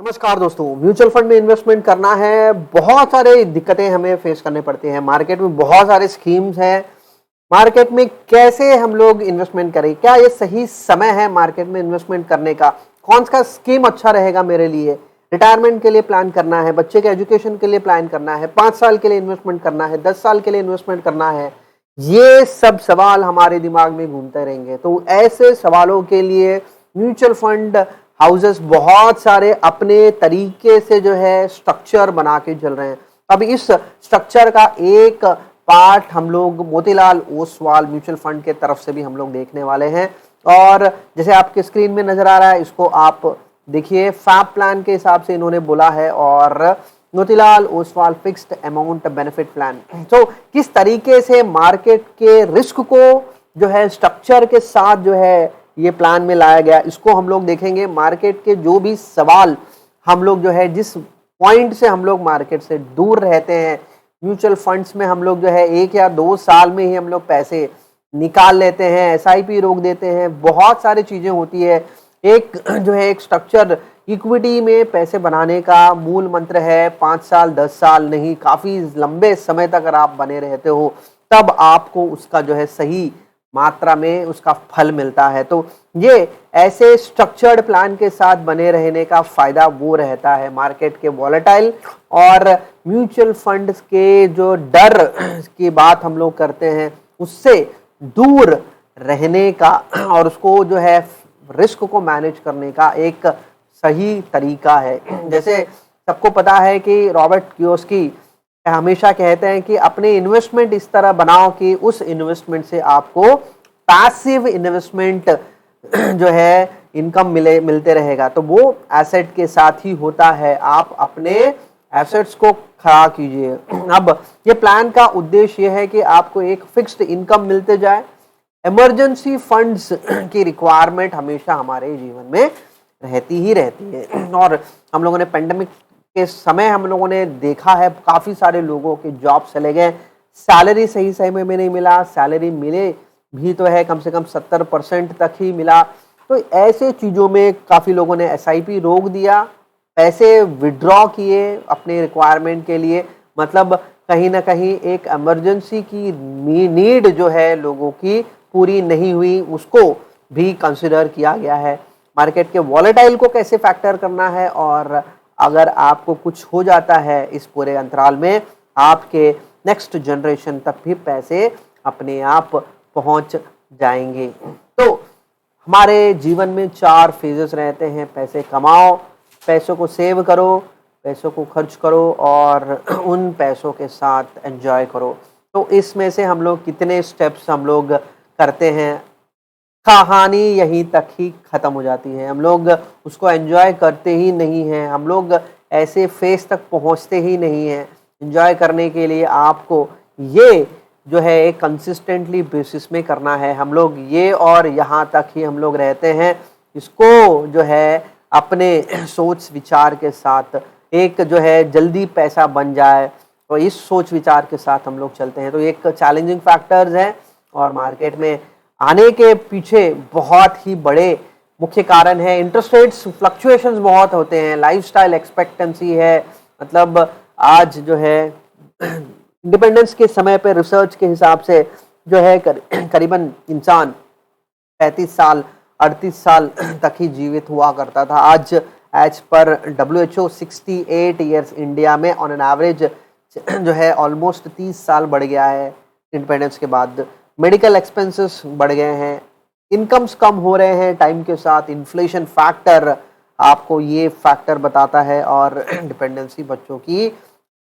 नमस्कार दोस्तों। Mutual fund में इन्वेस्टमेंट करना है, बहुत सारे दिक्कतें हमें फेस करने पड़ती हैं। मार्केट में बहुत सारे स्कीम्स हैं। मार्केट में कैसे हम लोग इन्वेस्टमेंट करें, क्या ये सही समय है मार्केट में इन्वेस्टमेंट करने का, कौन सा स्कीम अच्छा रहेगा मेरे लिए, रिटायरमेंट के लिए प्लान करना है, बच्चे के एजुकेशन के लिए प्लान करना है, 5 साल के लिए इन्वेस्टमेंट करना है, 10 साल के लिए इन्वेस्टमेंट करना है, ये सब सवाल हमारे दिमाग में घूमते रहेंगे। तो ऐसे सवालों के लिए म्यूचुअल फंड हाउसेस बहुत सारे अपने तरीके से जो है स्ट्रक्चर बना के चल रहे हैं। अब इस स्ट्रक्चर का एक पार्ट हम लोग मोतीलाल ओसवाल म्यूचुअल फंड के तरफ से भी हम लोग देखने वाले हैं। और जैसे आपके स्क्रीन में नजर आ रहा है, इसको आप देखिए, फैब प्लान के हिसाब से इन्होंने बोला है और Motilal Oswal fixed amount benefit plan. तो किस तरीके से मार्केट के रिस्क को जो है स्ट्रक्चर के साथ जो है ये प्लान में लाया गया, इसको हम लोग देखेंगे। मार्केट के जो भी सवाल हम लोग जो है, जिस पॉइंट से हम लोग मार्केट से दूर रहते हैं, म्यूचुअल फंड्स में हम लोग जो है 1 या 2 साल में ही हम लोग पैसे निकाल लेते हैं, एसआईपी रोक देते हैं, बहुत सारी चीजें होती है। एक जो है एक स्ट्रक्चर इक्विटी में पैसे बनाने का मूल मंत्र है 5 साल 10 साल नहीं, काफी लंबे समय तक अगर आप बने रहते हो तब आपको उसका जो है सही मात्रा में उसका फल मिलता है। तो ये ऐसे स्ट्रक्चर्ड प्लान के साथ बने रहने का फायदा वो रहता है मार्केट के वॉलेटाइल और म्यूचुअल फंड्स के जो डर की बात हम लोग करते हैं उससे दूर रहने का और उसको जो है रिस्क को मैनेज करने का एक सही तरीका है। जैसे सबको पता है कि रॉबर्ट कियोसाकी हमेशा कहते हैं कि अपने इन्वेस्टमेंट इस तरह बनाओ कि उस इन्वेस्टमेंट से आपको पैसिव इन्वेस्टमेंट जो है इनकम मिलते रहेगा। तो वो एसेट के साथ ही होता है, आप अपने एसेट्स को खड़ा कीजिए। अब ये प्लान का उद्देश्य ये है कि आपको एक फिक्स्ड इनकम मिलते जाए। इमरजेंसी फंड्स की रिक्वायरमेंट हमेशा हमारे जीवन में रहती ही रहती है और हम लोगों ने पेंडेमिक के समय हम लोगों ने देखा है काफी सारे लोगों के जॉब चले गए, सैलरी सही समय में नहीं मिला, सैलरी मिले भी तो है कम से कम 70% तक ही मिला। तो ऐसे चीजों में काफी लोगों ने एसआईपी रोक दिया, पैसे विड्रॉ किए अपने रिक्वायरमेंट के लिए। मतलब कहीं ना कहीं एक इमरजेंसी की नीड जो है लोगों की पूरी नहीं हुई, उसको भी कंसिडर किया गया है। मार्केट के वॉलेटाइल को कैसे फैक्टर करना है और अगर आपको कुछ हो जाता है इस पूरे अंतराल में, आपके नेक्स्ट जनरेशन तक भी पैसे अपने आप पहुंच जाएंगे। तो हमारे जीवन में 4 फेजेस रहते हैं, पैसे कमाओ, पैसों को सेव करो, पैसों को खर्च करो और उन पैसों के साथ एंजॉय करो। तो इसमें से हम लोग कितने स्टेप्स हम लोग करते हैं, कहानी यहीं तक ही खत्म हो जाती है। हम लोग उसको एंजॉय करते ही नहीं हैं, हम लोग ऐसे फेस तक पहुंचते ही नहीं हैं। एंजॉय करने के लिए आपको ये जो है एक कंसिस्टेंटली बेसिस में करना है। हम लोग ये और यहाँ तक ही हम लोग रहते हैं, इसको जो है अपने सोच विचार के साथ एक जो है जल्दी पैसा बन जाए, तो इस सोच विचार के साथ हम लोग चलते हैं। तो एक चैलेंजिंग फैक्टर्स हैं और मार्केट में आने के पीछे बहुत ही बड़े मुख्य कारण है। इंटरेस्ट रेट्स फ्लक्चुएशंस बहुत होते हैं, लाइफस्टाइल एक्सपेक्टेंसी है। मतलब आज जो है इंडिपेंडेंस के समय पे रिसर्च के हिसाब से जो है करीबन इंसान 35 साल 38 साल तक ही जीवित हुआ करता था। आज एज पर WHO 68 ईयर्स इंडिया में ऑन एन एवरेज जो है ऑलमोस्ट 30 साल बढ़ गया है इंडिपेंडेंस के बाद। मेडिकल एक्सपेंसेस बढ़ गए हैं, इनकम्स कम हो रहे हैं टाइम के साथ, इन्फ्लेशन फैक्टर आपको ये फैक्टर बताता है और डिपेंडेंसी बच्चों की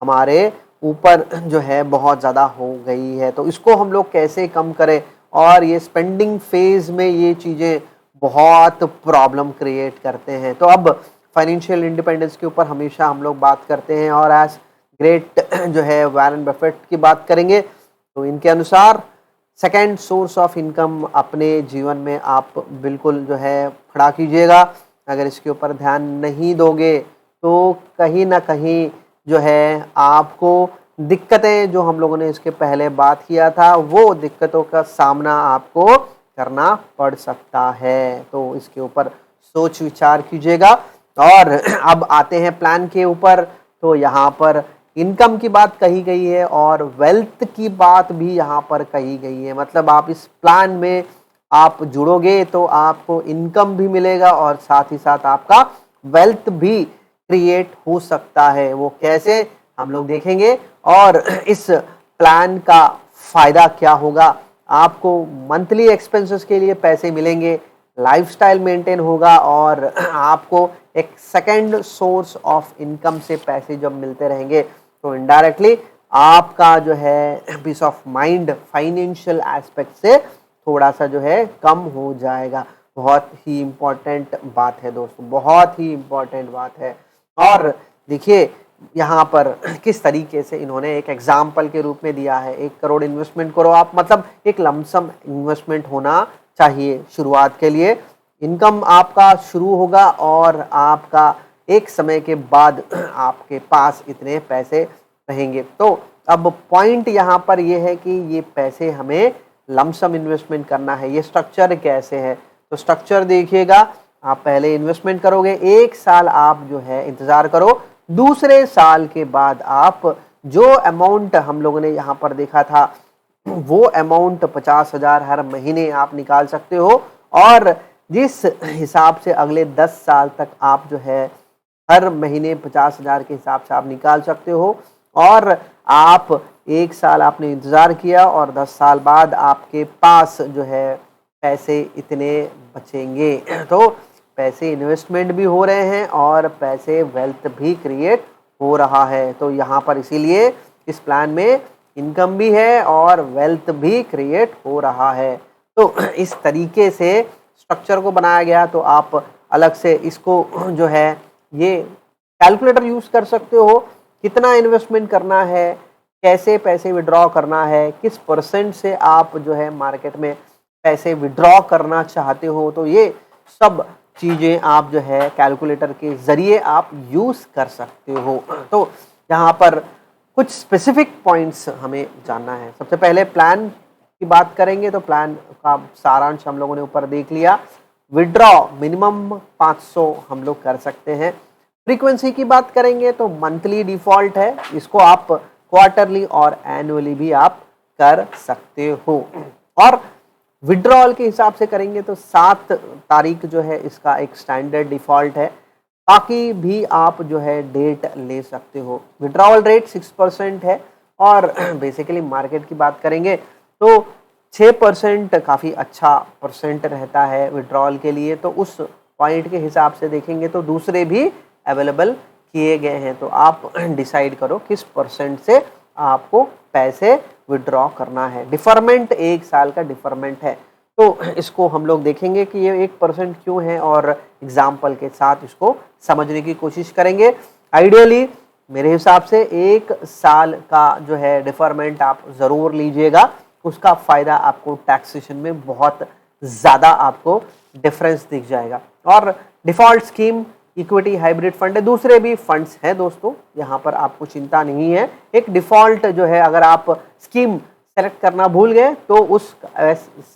हमारे ऊपर जो है बहुत ज़्यादा हो गई है। तो इसको हम लोग कैसे कम करें, और ये स्पेंडिंग फेज में ये चीज़ें बहुत प्रॉब्लम क्रिएट करते हैं। तो अब फाइनेंशियल इंडिपेंडेंस के ऊपर हमेशा हम लोग बात करते हैं और एज ग्रेट जो है वॉरेन बफेट की बात करेंगे तो इनके अनुसार सेकेंड सोर्स ऑफ इनकम अपने जीवन में आप बिल्कुल जो है खड़ा कीजिएगा। अगर इसके ऊपर ध्यान नहीं दोगे तो कहीं ना कहीं जो है आपको दिक्कतें, जो हम लोगों ने इसके पहले बात किया था, वो दिक्कतों का सामना आपको करना पड़ सकता है। तो इसके ऊपर सोच विचार कीजिएगा। और अब आते हैं प्लान के ऊपर। तो यहाँ पर इनकम की बात कही गई है और वेल्थ की बात भी यहाँ पर कही गई है। मतलब आप इस प्लान में आप जुड़ोगे तो आपको इनकम भी मिलेगा और साथ ही साथ आपका वेल्थ भी क्रिएट हो सकता है। वो कैसे हम लोग देखेंगे और इस प्लान का फायदा क्या होगा। आपको मंथली एक्सपेंसेस के लिए पैसे मिलेंगे, लाइफस्टाइल मेंटेन होगा और आपको एक सेकंड सोर्स ऑफ इनकम से पैसे जब मिलते रहेंगे तो इनडायरेक्टली आपका जो है peace of mind financial aspect से थोड़ा सा जो है कम हो जाएगा। बहुत ही इम्पोर्टेंट बात है दोस्तों, बहुत ही इम्पोर्टेंट बात है। और देखिए यहाँ पर किस तरीके से इन्होंने एक एग्जाम्पल के रूप में दिया है। 1 करोड़ इन्वेस्टमेंट करो आप, मतलब एक लमसम इन्वेस्टमेंट होना चाहिए शुरुआत के लिए। इनकम आपका शुरू होगा और आपका एक समय के बाद आपके पास इतने पैसे रहेंगे। तो अब पॉइंट यहाँ पर ये है कि ये पैसे हमें लमसम इन्वेस्टमेंट करना है। ये स्ट्रक्चर कैसे है, तो स्ट्रक्चर देखिएगा। आप पहले इन्वेस्टमेंट करोगे, 1 साल आप जो है इंतजार करो, दूसरे साल के बाद आप जो अमाउंट हम लोगों ने यहाँ पर देखा था वो अमाउंट 50,000 हर महीने आप निकाल सकते हो। और जिस हिसाब से अगले 10 साल तक आप जो है हर महीने 50,000 के हिसाब से आप निकाल सकते हो। और आप 1 साल आपने इंतज़ार किया और 10 साल बाद आपके पास जो है पैसे इतने बचेंगे। तो पैसे इन्वेस्टमेंट भी हो रहे हैं और पैसे वेल्थ भी क्रिएट हो रहा है। तो यहाँ पर इसीलिए इस प्लान में इनकम भी है और वेल्थ भी क्रिएट हो रहा है। तो इस तरीके से स्ट्रक्चर को बनाया गया। तो आप अलग से इसको जो है ये कैलकुलेटर यूज़ कर सकते हो, कितना इन्वेस्टमेंट करना है, कैसे पैसे विड्रॉ करना है, किस परसेंट से आप जो है मार्केट में पैसे विड्रॉ करना चाहते हो। तो ये सब चीज़ें आप जो है कैलकुलेटर के ज़रिए आप यूज़ कर सकते हो। तो यहाँ पर कुछ स्पेसिफिक पॉइंट्स हमें जानना है। सबसे पहले प्लान की बात करेंगे तो प्लान का सारांश हम लोगों ने ऊपर देख लिया। विड्रॉ मिनिमम 500 हम लोग कर सकते हैं। फ्रीक्वेंसी की बात करेंगे तो मंथली डिफ़ॉल्ट है, इसको आप क्वार्टरली और एनुअली भी आप कर सकते हो। और विड्रॉल के हिसाब से करेंगे तो 7 तारीख जो है इसका एक स्टैंडर्ड डिफ़ॉल्ट है, बाकी भी आप जो है डेट ले सकते हो। विड्रॉल रेट 6% है और बेसिकली मार्केट की बात करेंगे तो 6% काफ़ी अच्छा परसेंट रहता है विड्रॉल के लिए। तो उस पॉइंट के हिसाब से देखेंगे तो दूसरे भी अवेलेबल किए गए हैं। तो आप डिसाइड करो किस परसेंट से आपको पैसे विड्रॉ करना है। डिफरमेंट 1 साल का डिफरमेंट है, तो इसको हम लोग देखेंगे कि ये 1% क्यों है और एग्जाम्पल के साथ इसको समझने की कोशिश करेंगे। आइडियली मेरे हिसाब से 1 साल का जो है डिफरमेंट आप ज़रूर लीजिएगा, उसका फ़ायदा आपको टैक्सेशन में बहुत ज़्यादा आपको डिफरेंस दिख जाएगा। और default scheme equity hybrid fund है, दूसरे भी फंड्स हैं दोस्तों, यहाँ पर आपको चिंता नहीं है। एक डिफ़ॉल्ट जो है अगर आप स्कीम सेलेक्ट करना भूल गए तो उस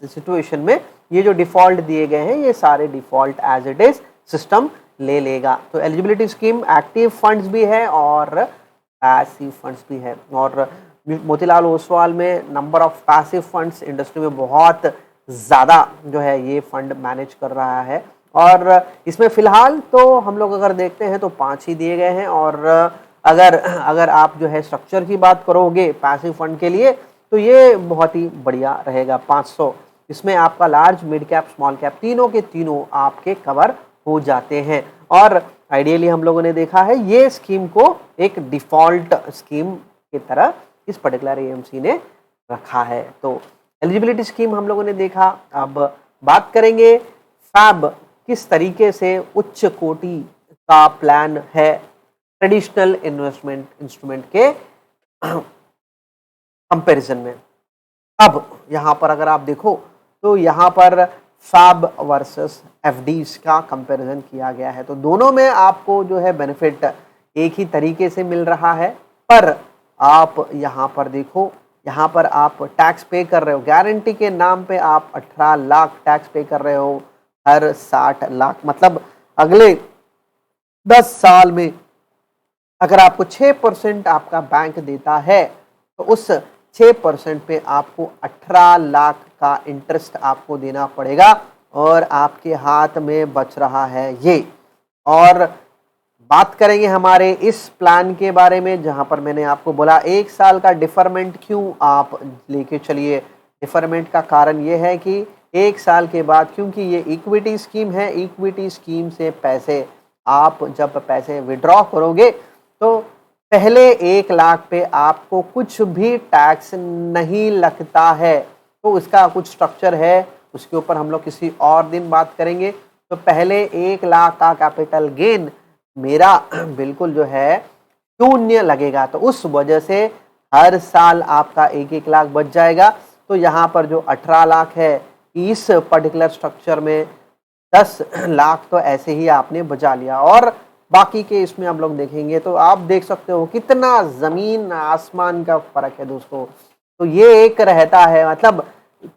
सिचुएशन में ये जो डिफ़ॉल्ट दिए गए हैं ये सारे default as it is system ले लेगा। तो एलिजिबिलिटी स्कीम एक्टिव फंड्स भी है और पैसिव फंड्स भी है। और मोतीलाल ओसवाल में number of passive funds industry में बहुत ज़्यादा जो है ये फंड मैनेज कर रहा है। और इसमें फ़िलहाल तो हम लोग अगर देखते हैं तो 5 ही दिए गए हैं। और अगर आप जो है स्ट्रक्चर की बात करोगे पैसिव फंड के लिए तो ये बहुत ही बढ़िया रहेगा। 500 इसमें आपका large mid cap small cap तीनों के तीनों आपके कवर हो जाते हैं। और आइडियली हम लोगों ने देखा है ये स्कीम को एक डिफ़ॉल्ट स्कीम की तरह इस पर्टिकुलर एएमसी ने रखा है। तो एलिजिबिलिटी स्कीम हम लोगों ने देखा। अब बात करेंगे फैब किस तरीके से उच्च कोटि का प्लान है ट्रेडिशनल इन्वेस्टमेंट इंस्ट्रूमेंट के कंपैरिजन में। अब यहाँ पर अगर आप देखो तो यहाँ पर फैब वर्सेस एफडीज का कंपैरिजन किया गया है। तो दोनों में आपको जो है बेनिफिट एक ही तरीके से मिल रहा है, पर आप यहाँ पर देखो, यहाँ पर आप टैक्स पे कर रहे हो, गारंटी के नाम पे आप 18 लाख टैक्स पे कर रहे हो हर 60 लाख, मतलब अगले 10 साल में अगर आपको 6% आपका बैंक देता है तो उस 6% पे आपको 18 लाख का इंटरेस्ट आपको देना पड़ेगा और आपके हाथ में बच रहा है ये। और बात करेंगे हमारे इस प्लान के बारे में, जहां पर मैंने आपको बोला 1 साल का डिफरमेंट क्यों आप लेके चलिए। डिफरमेंट का कारण ये है कि 1 साल के बाद, क्योंकि ये इक्विटी स्कीम है, इक्विटी स्कीम से पैसे आप जब पैसे विड्रॉ करोगे तो पहले 1 लाख पे आपको कुछ भी टैक्स नहीं लगता है। तो इसका कुछ स्ट्रक्चर है, उसके ऊपर हम लोग किसी और दिन बात करेंगे। तो पहले 1 लाख का कैपिटल गेन मेरा बिल्कुल जो है शून्य लगेगा, तो उस वजह से हर साल आपका 1-1 लाख बच जाएगा। तो यहाँ पर जो 18 लाख है, इस पर्टिकुलर स्ट्रक्चर में 10 लाख तो ऐसे ही आपने बचा लिया, और बाकी के इसमें हम लोग देखेंगे तो आप देख सकते हो कितना जमीन आसमान का फर्क है दोस्तों। तो ये एक रहता है, मतलब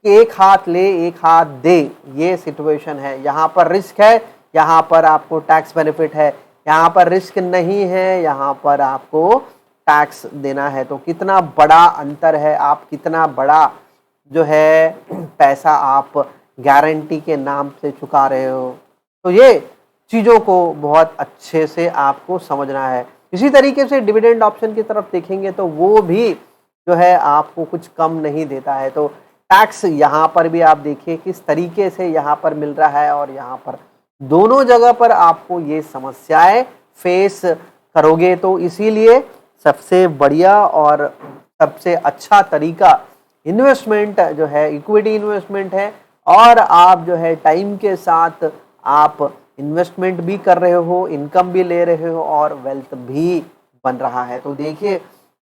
एक हाथ ले एक हाथ दे, ये सिचुएशन है। यहाँ पर रिस्क है, यहाँ पर आपको टैक्स बेनिफिट है। यहाँ पर रिस्क नहीं है, यहाँ पर आपको टैक्स देना है। तो कितना बड़ा अंतर है, आप कितना बड़ा जो है पैसा आप गारंटी के नाम से चुका रहे हो। तो ये चीज़ों को बहुत अच्छे से आपको समझना है। इसी तरीके से डिविडेंड ऑप्शन की तरफ देखेंगे तो वो भी जो है आपको कुछ कम नहीं देता है। तो टैक्स यहाँ पर भी आप देखिए किस तरीके से यहाँ पर मिल रहा है, और यहाँ पर दोनों जगह पर आपको ये समस्याएं फेस करोगे। तो इसीलिए सबसे बढ़िया और सबसे अच्छा तरीका इन्वेस्टमेंट जो है इक्विटी इन्वेस्टमेंट है, और आप जो है टाइम के साथ आप इन्वेस्टमेंट भी कर रहे हो, इनकम भी ले रहे हो, और वेल्थ भी बन रहा है। तो देखिए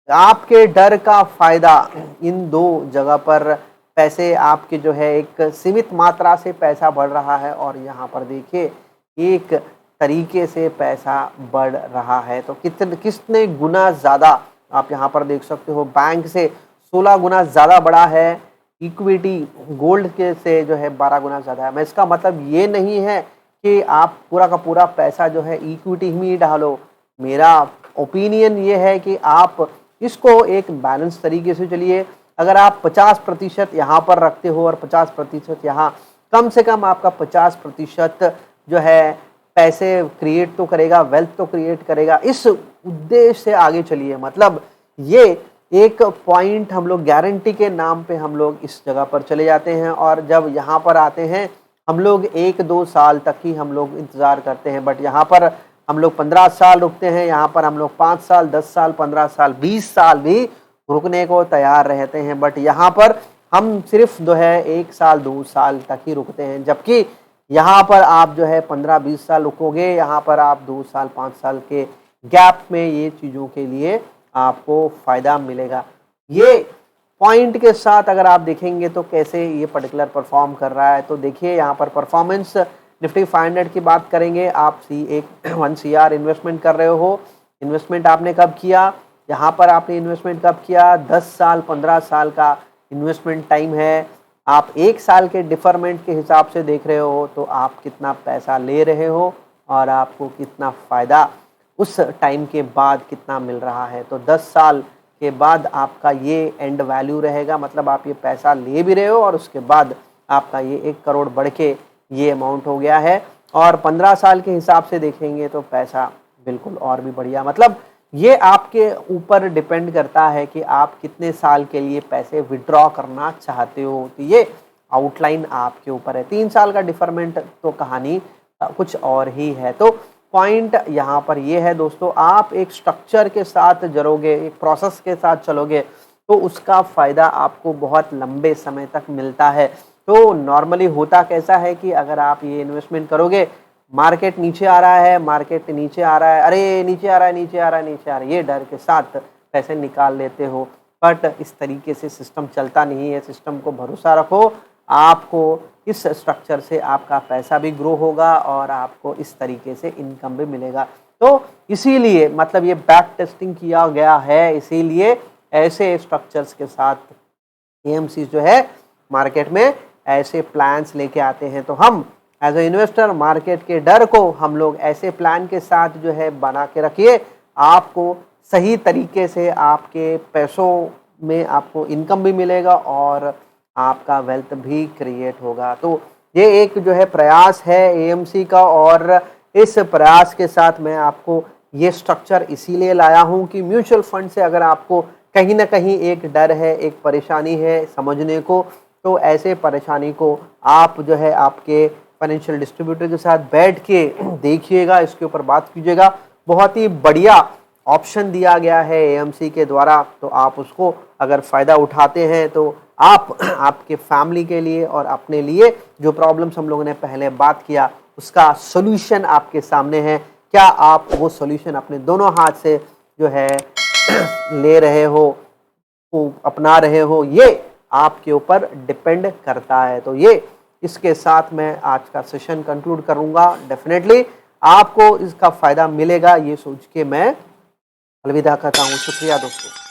आपके डर का फायदा इन दो जगह पर पैसे आपके जो है एक सीमित मात्रा से पैसा बढ़ रहा है, और यहाँ पर देखिए एक तरीके से पैसा बढ़ रहा है। तो कितने गुना ज़्यादा आप यहाँ पर देख सकते हो, बैंक से 16 गुना ज़्यादा बढ़ा है, इक्विटी गोल्ड के से जो है 12 गुना ज़्यादा है। मैं इसका मतलब ये नहीं है कि आप पूरा का पूरा पैसा जो है इक्विटी में ही डालो। मेरा ओपिनियन ये है कि आप इसको एक बैलेंस तरीके से चलिए। अगर आप 50% यहाँ पर रखते हो और 50% यहाँ, कम से कम आपका 50% जो है पैसे क्रिएट तो करेगा, वेल्थ तो क्रिएट करेगा। इस उद्देश्य से आगे चलिए। मतलब ये एक पॉइंट हम लोग गारंटी के नाम पे हम लोग इस जगह पर चले जाते हैं, और जब यहाँ पर आते हैं हम लोग 1-2 साल तक ही हम लोग इंतज़ार करते हैं, बट यहाँ पर हम लोग 15 साल रुकते हैं। यहाँ पर हम लोग 5 साल, 10 साल, 15 साल, 20 साल भी रुकने को तैयार रहते हैं, बट यहाँ पर हम सिर्फ जो है 1 साल 2 साल तक ही रुकते हैं। जबकि यहाँ पर आप जो है 15-20 साल रुकोगे, यहाँ पर आप 2 साल 5 साल के गैप में ये चीज़ों के लिए आपको फ़ायदा मिलेगा। ये पॉइंट के साथ अगर आप देखेंगे तो कैसे ये पर्टिकुलर परफॉर्म कर रहा है। तो देखिए यहाँ पर परफॉर्मेंस निफ्टी 500 की बात करेंगे। आप 1 CR इन्वेस्टमेंट कर रहे हो, इन्वेस्टमेंट आपने कब किया, यहाँ पर आपने इन्वेस्टमेंट कब किया, 10 साल 15 साल का इन्वेस्टमेंट टाइम है। आप 1 साल के डिफरमेंट के हिसाब से देख रहे हो तो आप कितना पैसा ले रहे हो और आपको कितना फ़ायदा उस टाइम के बाद कितना मिल रहा है। तो 10 साल के बाद आपका ये एंड वैल्यू रहेगा, मतलब आप ये पैसा ले भी रहे हो और उसके बाद आपका ये 1 करोड़ बढ़ के ये अमाउंट हो गया है। और 15 साल के हिसाब से देखेंगे तो पैसा बिल्कुल और भी बढ़िया, मतलब ये आपके ऊपर डिपेंड करता है कि आप कितने साल के लिए पैसे विड्रॉ करना चाहते हो। तो ये आउटलाइन आपके ऊपर है। 3 साल का डिफरमेंट तो कहानी कुछ और ही है। तो पॉइंट यहाँ पर ये है दोस्तों, आप एक स्ट्रक्चर के साथ जरोगे, एक प्रोसेस के साथ चलोगे तो उसका फ़ायदा आपको बहुत लंबे समय तक मिलता है। तो नॉर्मली होता कैसा है कि अगर आप ये इन्वेस्टमेंट करोगे, मार्केट नीचे आ रहा है, मार्केट नीचे आ रहा है, अरे नीचे आ रहा है, नीचे आ रहा है, नीचे आ रहा है, ये डर के साथ पैसे निकाल लेते हो। बट इस तरीके से सिस्टम चलता नहीं है। सिस्टम को भरोसा रखो, आपको इस स्ट्रक्चर से आपका पैसा भी ग्रो होगा और आपको इस तरीके से इनकम भी मिलेगा। तो इसीलिए मतलब ये बैक टेस्टिंग किया गया है, इसीलिए ऐसे स्ट्रक्चर्स के साथ एएमसी जो है मार्केट में ऐसे प्लान्स लेके आते हैं। तो हम एज ए इन्वेस्टर मार्केट के डर को हम लोग ऐसे प्लान के साथ जो है बना के रखिए, आपको सही तरीके से आपके पैसों में आपको इनकम भी मिलेगा और आपका वेल्थ भी क्रिएट होगा। तो ये एक जो है प्रयास है एएमसी का, और इस प्रयास के साथ मैं आपको ये स्ट्रक्चर इसीलिए लाया हूँ कि म्यूचुअल फंड से अगर आपको कहीं ना कहीं एक डर है, एक परेशानी है समझने को, तो ऐसे परेशानी को आप जो है आपके फाइनेंशियल डिस्ट्रीब्यूटर के साथ बैठ के देखिएगा, इसके ऊपर बात कीजिएगा। बहुत ही बढ़िया ऑप्शन दिया गया है एएमसी के द्वारा, तो आप उसको अगर फ़ायदा उठाते हैं तो आप आपके फैमिली के लिए और अपने लिए जो प्रॉब्लम्स हम लोगों ने पहले बात किया उसका सोल्यूशन आपके सामने है। क्या आप वो सोल्यूशन अपने दोनों हाथ से जो है ले रहे हो, को अपना रहे हो, ये आपके ऊपर डिपेंड करता है। तो ये इसके साथ मैं आज का सेशन कंक्लूड करूंगा। डेफिनेटली आपको इसका फ़ायदा मिलेगा, ये सोच के मैं अलविदा कहता हूँ। शुक्रिया दोस्तों।